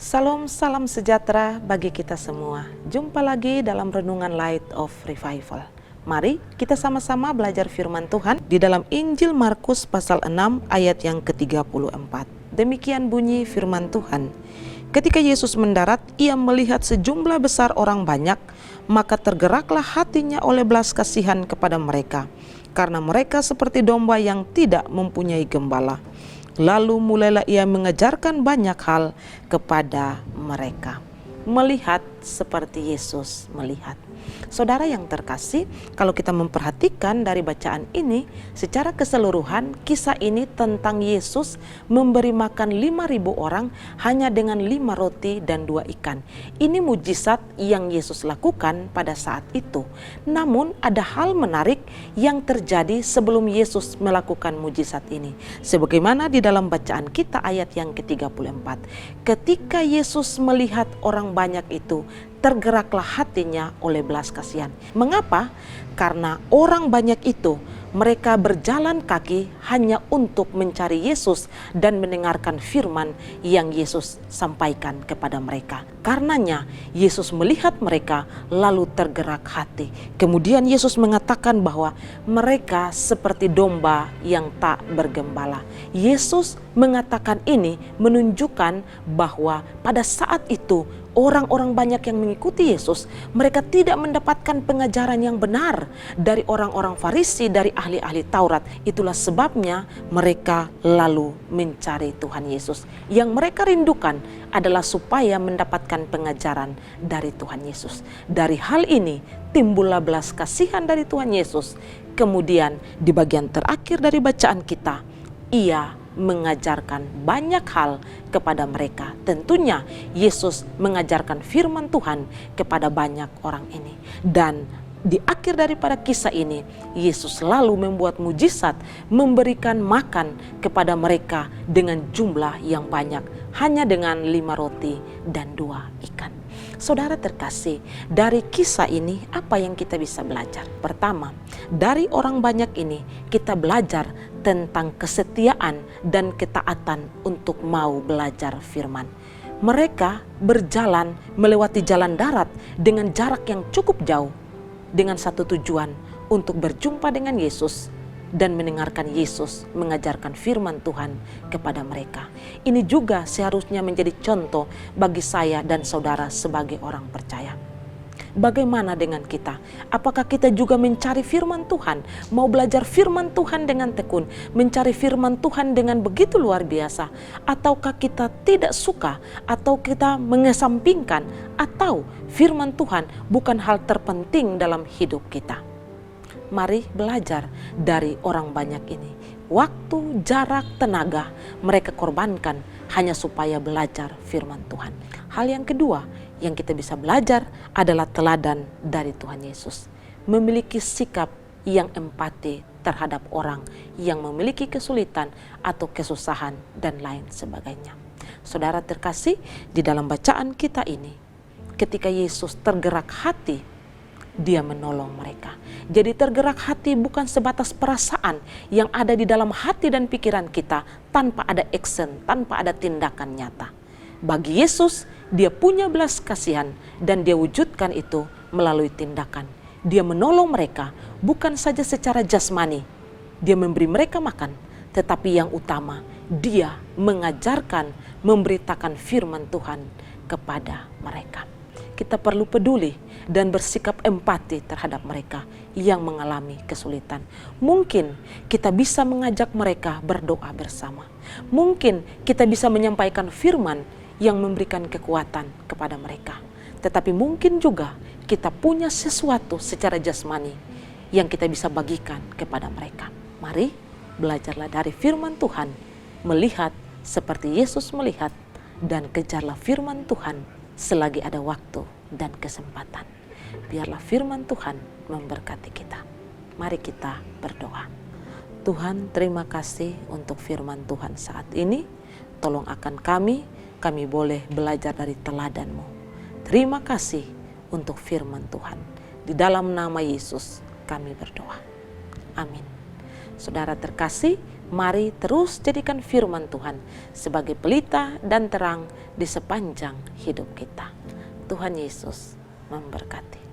Salam, salam sejahtera bagi kita semua. Jumpa lagi dalam Renungan Light of Revival. Mari kita sama-sama belajar firman Tuhan di dalam Injil Markus pasal 6 ayat yang ke-34. Demikian bunyi firman Tuhan. Ketika Yesus mendarat, ia melihat sejumlah besar orang banyak, maka tergeraklah hatinya oleh belas kasihan kepada mereka, karena mereka seperti domba yang tidak mempunyai gembala. Lalu mulailah ia mengajarkan banyak hal kepada mereka. Melihat seperti Yesus melihat. Saudara yang terkasih, kalau kita memperhatikan dari bacaan ini, secara keseluruhan kisah ini tentang Yesus memberi makan 5.000 orang hanya dengan 5 roti dan 2 ikan. Ini mujizat yang Yesus lakukan pada saat itu. Namun ada hal menarik yang terjadi sebelum Yesus melakukan mujizat ini. Sebagaimana di dalam bacaan kita ayat yang ke-34. Ketika Yesus melihat orang banyak itu, tergeraklah hatinya oleh belas kasihan. Mengapa? Karena orang banyak itu mereka berjalan kaki hanya untuk mencari Yesus dan mendengarkan firman yang Yesus sampaikan kepada mereka. Karenanya Yesus melihat mereka lalu tergerak hati. Kemudian Yesus mengatakan bahwa mereka seperti domba yang tak bergembala. Yesus mengatakan ini menunjukkan bahwa pada saat itu orang-orang banyak yang mengikuti Yesus, mereka tidak mendapatkan pengajaran yang benar dari orang-orang Farisi, dari ahli-ahli Taurat. Itulah sebabnya mereka lalu mencari Tuhan Yesus. Yang mereka rindukan adalah supaya mendapatkan pengajaran dari Tuhan Yesus. Dari hal ini timbullah belas kasihan dari Tuhan Yesus. Kemudian di bagian terakhir dari bacaan kita, ia mengajarkan banyak hal kepada mereka. Tentunya Yesus mengajarkan firman Tuhan kepada banyak orang ini. Dan di akhir daripada kisah ini, Yesus lalu membuat mujizat, memberikan makan kepada mereka dengan jumlah yang banyak, hanya dengan 5 roti dan 2 ikan. Saudara terkasih, dari kisah ini apa yang kita bisa belajar? Pertama, dari orang banyak ini kita belajar tentang kesetiaan dan ketaatan untuk mau belajar firman. Mereka berjalan melewati jalan darat dengan jarak yang cukup jauh, dengan satu tujuan untuk berjumpa dengan Yesus dan mendengarkan Yesus mengajarkan firman Tuhan kepada mereka. Ini juga seharusnya menjadi contoh bagi saya dan saudara sebagai orang percaya. Bagaimana dengan kita? Apakah kita juga mencari firman Tuhan? Mau belajar firman Tuhan dengan tekun? Mencari firman Tuhan dengan begitu luar biasa? Ataukah kita tidak suka? Atau kita mengesampingkan? Atau firman Tuhan bukan hal terpenting dalam hidup kita? Mari belajar dari orang banyak ini. Waktu, jarak, tenaga mereka korbankan hanya supaya belajar firman Tuhan. Hal yang kedua yang kita bisa belajar adalah teladan dari Tuhan Yesus. Memiliki sikap yang empati terhadap orang yang memiliki kesulitan atau kesusahan dan lain sebagainya. Saudara terkasih, di dalam bacaan kita ini, ketika Yesus tergerak hati, Dia menolong mereka. Jadi tergerak hati bukan sebatas perasaan yang ada di dalam hati dan pikiran kita tanpa ada action, tanpa ada tindakan nyata. Bagi Yesus, Dia punya belas kasihan dan Dia wujudkan itu melalui tindakan. Dia menolong mereka bukan saja secara jasmani. Dia memberi mereka makan, tetapi yang utama, Dia mengajarkan, memberitakan firman Tuhan kepada mereka. Kita perlu peduli dan bersikap empati terhadap mereka yang mengalami kesulitan. Mungkin kita bisa mengajak mereka berdoa bersama. Mungkin kita bisa menyampaikan firman yang memberikan kekuatan kepada mereka. Tetapi mungkin juga kita punya sesuatu secara jasmani yang kita bisa bagikan kepada mereka. Mari belajarlah dari firman Tuhan, melihat seperti Yesus melihat, dan kejarlah firman Tuhan selagi ada waktu dan kesempatan. Biarlah firman Tuhan memberkati kita. Mari kita berdoa. Tuhan, terima kasih untuk firman Tuhan saat ini. Tolong akan kami boleh belajar dari teladan-Mu. Terima kasih untuk firman Tuhan. Di dalam nama Yesus kami berdoa. Amin. Saudara terkasih, mari terus jadikan firman Tuhan sebagai pelita dan terang di sepanjang hidup kita. Tuhan Yesus memberkati.